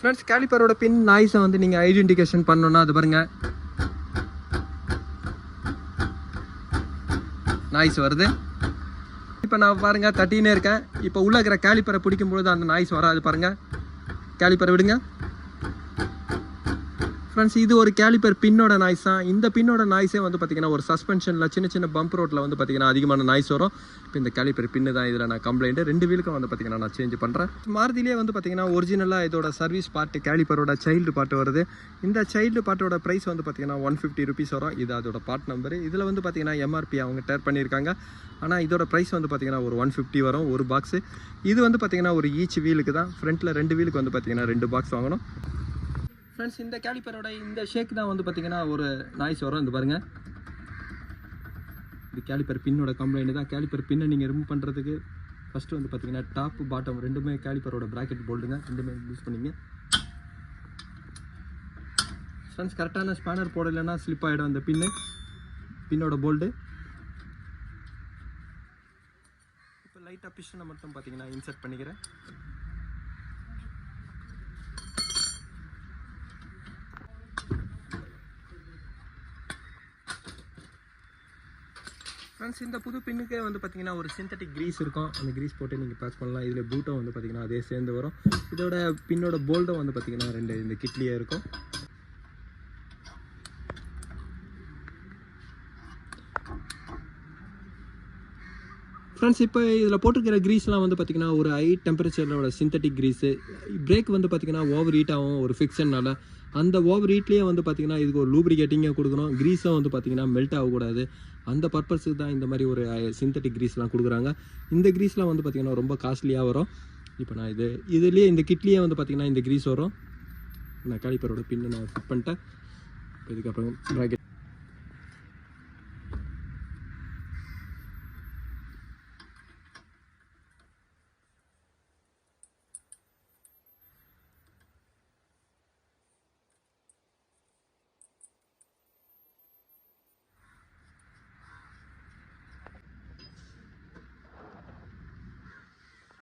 Friends, கேலிப்பரோட பின் நாய்ஸை வந்து நீங்கள் identification பண்ணணும்னா அது பாருங்கள், நாய்ஸ் வருது. இப்போ நான் பாருங்கள் தட்டினே இருக்கேன். இப்போ உள்ளே இருக்கிற கேலிப்பரை பிடிக்கும்பொழுது அந்த நாய்ஸ் வராது பாருங்கள். கேலிப்பரை விடுங்க ஃப்ரெண்ட்ஸ். இது ஒரு கேலிப்பர் பின்னோட நாய்ஸ் தான். இந்த பின்னோட நாய்ஸே வந்து பார்த்திங்கன்னா ஒரு சஸ்பென்ஷனில் சின்ன சின்ன பம்ப் ரோட்டில் வந்து பார்த்திங்கன்னா அதிகமான நாய்ஸ் வரும். இப்போ இந்த கேலிப்பர் பின்னு தான் இதில் நான் கம்ப்ளைண்ட்டு 2 வீலுக்கும் வந்து பார்த்திங்கன்னா நான் சேஞ்ச் பண்ணுறேன். மாருதியிலே வந்து பார்த்திங்கன்னா ஒரிஜினலாக இதோட சர்வீஸ் பார்ட்டு கேலிப்பரோட சைல்டு பார்ட்டு வருது. இந்த சைல்டு பார்ட்டோட ப்ரைஸ் வந்து பார்த்திங்கன்னா 150 rupees வரும். இது அதோட பார்ட் நம்பரு. இதில் வந்து பார்த்திங்கன்னா எம்ஆர்பி அவங்க டேர் பண்ணியிருக்காங்க. ஆனால் இதோட ப்ரைஸ் வந்து பார்த்திங்கன்னா ஒரு 150 வரும் ஒரு பாக்ஸு. இது வந்து பார்த்திங்கன்னா ஒரு ஈச் வீலுக்கு தான். ஃப்ரண்ட்டில் 2 வீலுக்கு வந்து பார்த்திங்கன்னா 2 பாக்ஸ் வாங்கணும். ஃப்ரெண்ட்ஸ், இந்த கேலிப்பரோட இந்த ஷேக் தான் வந்து பார்த்திங்கன்னா ஒரு நாய்ஸ் வரும். இந்த பாருங்கள், இது கேலிப்பர் பின்னோட கம்ப்ளைண்ட் தான். கேலிப்பர் பின்னை நீங்கள் ரிமூவ் பண்ணுறதுக்கு ஃபஸ்ட்டு வந்து பார்த்திங்கன்னா டாப் பாட்டம் ரெண்டுமே கேலிப்பரோட ப்ராக்கெட் போல்டுங்க, ரெண்டுமே யூஸ் பண்ணிங்க. ஃப்ரெண்ட்ஸ், கரெக்டான ஸ்பேனர் போடலைன்னா ஸ்லிப் ஆகிடும் அந்த பின்னோட போல்டு. இப்போ லைட்டாக பிஸ்டனை மட்டும் பார்த்திங்கன்னா இன்சர்ட் பண்ணிக்கிறேன். ஃப்ரெண்ட்ஸ், இந்த புது பின்னுக்கே வந்து பார்த்திங்கன்னா ஒரு சிந்தட்டிக் க்ரீஸ் இருக்கும். அந்த க்ரீஸ் போட்டு நீங்கள் பேக் பண்ணலாம். இதில் பூட்டும் வந்து பார்த்திங்கன்னா அதே சேர்ந்து வரும். இதோட பின்னோட போல்டும் வந்து பார்த்திங்கன்னா 2 இந்த கிட்லேயே இருக்கும். ஃப்ரெண்ட்ஸ், இப்போ இதில் போட்டிருக்கிற க்ரீஸ்லாம் வந்து பார்த்திங்கன்னா ஒரு ஹை டெம்பரேச்சரோட சிந்தட்டிக் க்ரீஸு. பிரேக் வந்து பார்த்திங்கன்னா ஓவர் ஹீட் ஆகும் ஒரு ஃபிக்ஷன்னால. அந்த ஓவர் ஹீட்லேயே வந்து பார்த்திங்கன்னா இதுக்கு ஒரு லூப்ரிகேட்டிங்காக கொடுக்கணும். க்ரீஸும் வந்து பார்த்திங்கன்னா மெல்ட் ஆகக்கூடாது. அந்த பர்பஸுக்கு தான் இந்த மாதிரி ஒரு சிந்தட்டிக் க்ரீஸ்லாம் கொடுக்குறாங்க. இந்த க்ரீஸ்லாம் வந்து பார்த்திங்கன்னா ரொம்ப காஸ்ட்லியாக வரும். இப்போ நான் இதுலேயே இந்த கிட்லேயே வந்து பார்த்திங்கன்னா இந்த க்ரீஸ் வரும். நான் கேலிப்பரோட பின்னு நான் ஃபிட் பண்ணிட்டேன். இதுக்கப்புறம் ப்ராக்கெட்